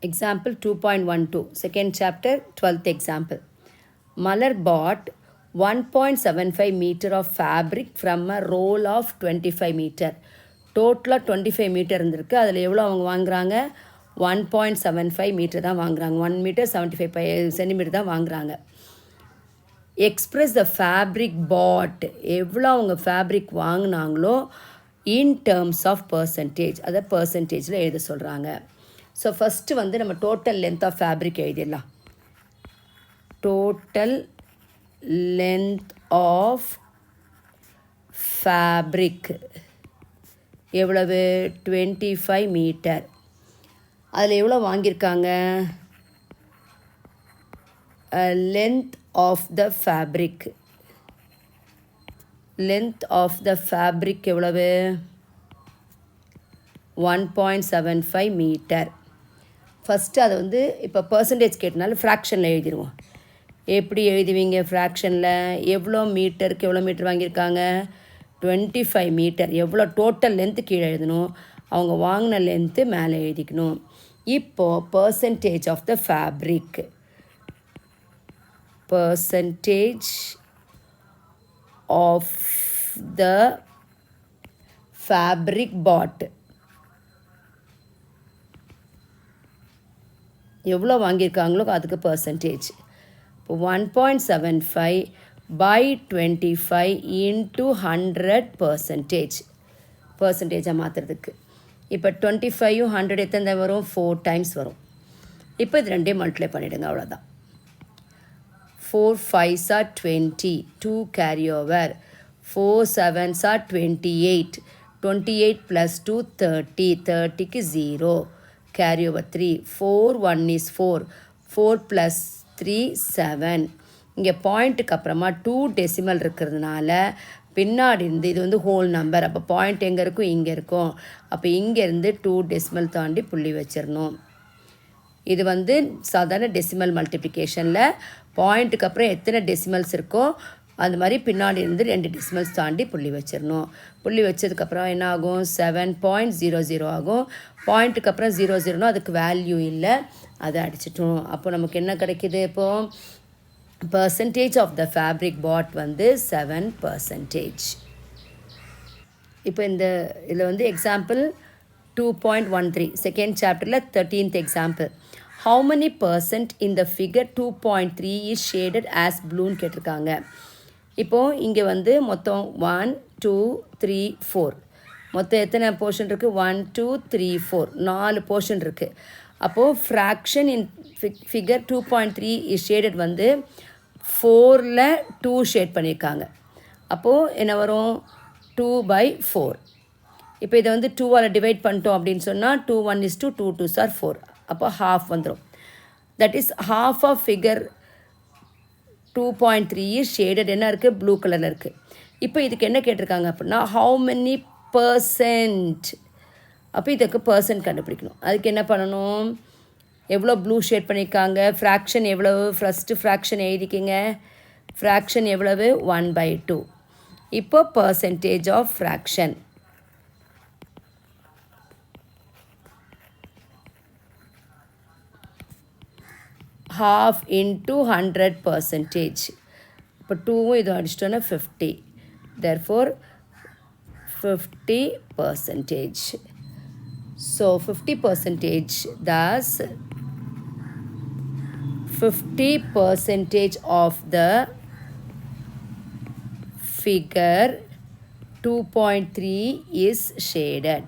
Example 2.12, second chapter, 12th example. Malar bought 1.75 meter of fabric from a roll of 25 meter. டோட்டலாக 25 metre இருந்திருக்கு. அதில் எவ்வளோ அவங்க வாங்குகிறாங்க? 1.75 மீட்டர் தான் வாங்குகிறாங்க. 1 மீட்டர் 75 சென்டிமீட்டர் தான் வாங்குகிறாங்க. எக்ஸ்பிரஸ் த ஃபேப்ரிக் பாட், எவ்வளோ அவங்க ஃபேப்ரிக் வாங்கினாங்களோ இன் டேர்ம்ஸ் ஆஃப் பர்சன்டேஜ், அதை பர்சன்டேஜில் எழுத சொல்கிறாங்க. ஸோ ஃபஸ்ட்டு வந்து நம்ம டோட்டல் லென்த் ஆஃப் ஃபேப்ரிக் எழுதிடலாம். டோட்டல் லென்த் ஆஃப் ஃபேப்ரிக் எவ்வளவு? 25 மீட்டர். அதில் எவ்வளோ வாங்கியிருக்காங்க? Length of the fabric, length of the fabric எவ்வளவு? 1.75 மீட்டர். ஃபஸ்ட்டு அதை வந்து இப்போ பர்சன்டேஜ் கேட்டனால ஃப்ராக்ஷனில் எழுதிடுவோம். எப்படி எழுதுவீங்க ஃப்ராக்ஷனில்? எவ்வளோ மீட்டருக்கு எவ்வளோ மீட்டர் வாங்கியிருக்காங்க? 25 மீட்டர். எவ்வளோ டோட்டல் லென்த்து கீழே எழுதணும், அவங்க வாங்கின லென்த்து மேலே எழுதிக்கணும். இப்போது percentage of the fabric, percentage of the fabric bought எவ்வளோ வாங்கியிருக்காங்களோ அதுக்கு பர்சன்டேஜ். இப்போ 1.75 by 25 into 100 பர்சன்டேஜாக மாற்றுறதுக்கு. இப்போ 25யும் 100 எத்தனை வரும்? 4 டைம்ஸ் வரும். இப்போ இது ரெண்டையும் மல்டிப்ளை பண்ணிவிடுங்க, அவ்வளோதான். 4 5s are 20, 2 carry over, 4 7s are 28, 28 plus 2 30, 30க்கு 0, carry over 3, 4 1 is 4, 4 plus 3 7. இங்கே பாயிண்ட்டுக்கு அப்புறமா 2 டெசிமல் இருக்கிறதுனால பின்னாடி இருந்து இது வந்து ஹோல் நம்பர். அப்போ பாயிண்ட் எங்கே இருக்கும்? இங்கே இருக்கும். அப்போ இங்கேருந்து 2 டெசிமல் தாண்டி புள்ளி வச்சிடணும். இது வந்து சாதாரண டெசிமல் மல்டிப்ளிகேஷனில் பாயிண்ட்டுக்கு அப்புறம் எத்தனை டெசிமல்ஸ் இருக்கோ அந்த மாதிரி பின்னாடி இருந்து 2 டெசிமல்ஸ் தாண்டி புள்ளி வச்சிடணும். புள்ளி வச்சதுக்கப்புறம் என்ன ஆகும்? 7.00 ஆகும். பாயிண்ட்டுக்கு அப்புறம் 00னா அதுக்கு வேல்யூ இல்லை, அதை அடிச்சிட்டோம். அப்போ நமக்கு என்ன கிடைக்கிது? இப்போது பர்சன்டேஜ் ஆஃப் த ஃபேப்ரிக் பாட் வந்து 7%. இப்போ இந்த இதில் வந்து எக்ஸாம்பிள் 2.13 செகண்ட் சாப்டரில் 13th example. How many percent இந்த ஃபிகர் 2.3 இஸ் ஷேடட் ஆஸ் ப்ளூன்னு கேட்டிருக்காங்க. இப்போது இங்கே வந்து மொத்தம் 1 2 3 4 மொத்தம் எத்தனை போர்ஷன் இருக்குது? 1 2 3 4 4 போர்ஷன் இருக்குது. அப்போது fraction in figure 2.3 is shaded வந்து 4ல் 2 ஷேட் பண்ணியிருக்காங்க. அப்போது என்ன வரும்? 2/4. இப்போ இதை வந்து 2ஆல் டிவைட் பண்ணிட்டோம் அப்படின்னு சொன்னால் 2 1 is 2, 2 2s are 4. அப்போ ஹாஃப் வந்துடும். That is half of figure 2.3 is shaded என்ன இருக்குது? ப்ளூ கலரில் இருக்குது. இப்போ இதுக்கு என்ன கேட்டிருக்காங்க அப்படின்னா ஹவு மெனி பர்சன்ட். அப்போ இதுக்கு பர்சன்ட் கண்டுபிடிக்கணும். அதுக்கு என்ன பண்ணணும்? எவ்வளோ ப்ளூ ஷேட் பண்ணியிருக்காங்க? ஃப்ராக்ஷன் எவ்வளவு? ஃபஸ்ட்டு ஃப்ராக்ஷன் எழுதிக்கிங்க. ஃப்ராக்ஷன் எவ்வளவு? 1/2. இப்போ percentage of fraction half into 100%. இப்போ 2வும் இதுவும் அடிச்சிட்டோன்னா 50. therefore 50%. so 50%, thus 50% of the figure 2.3 is shaded.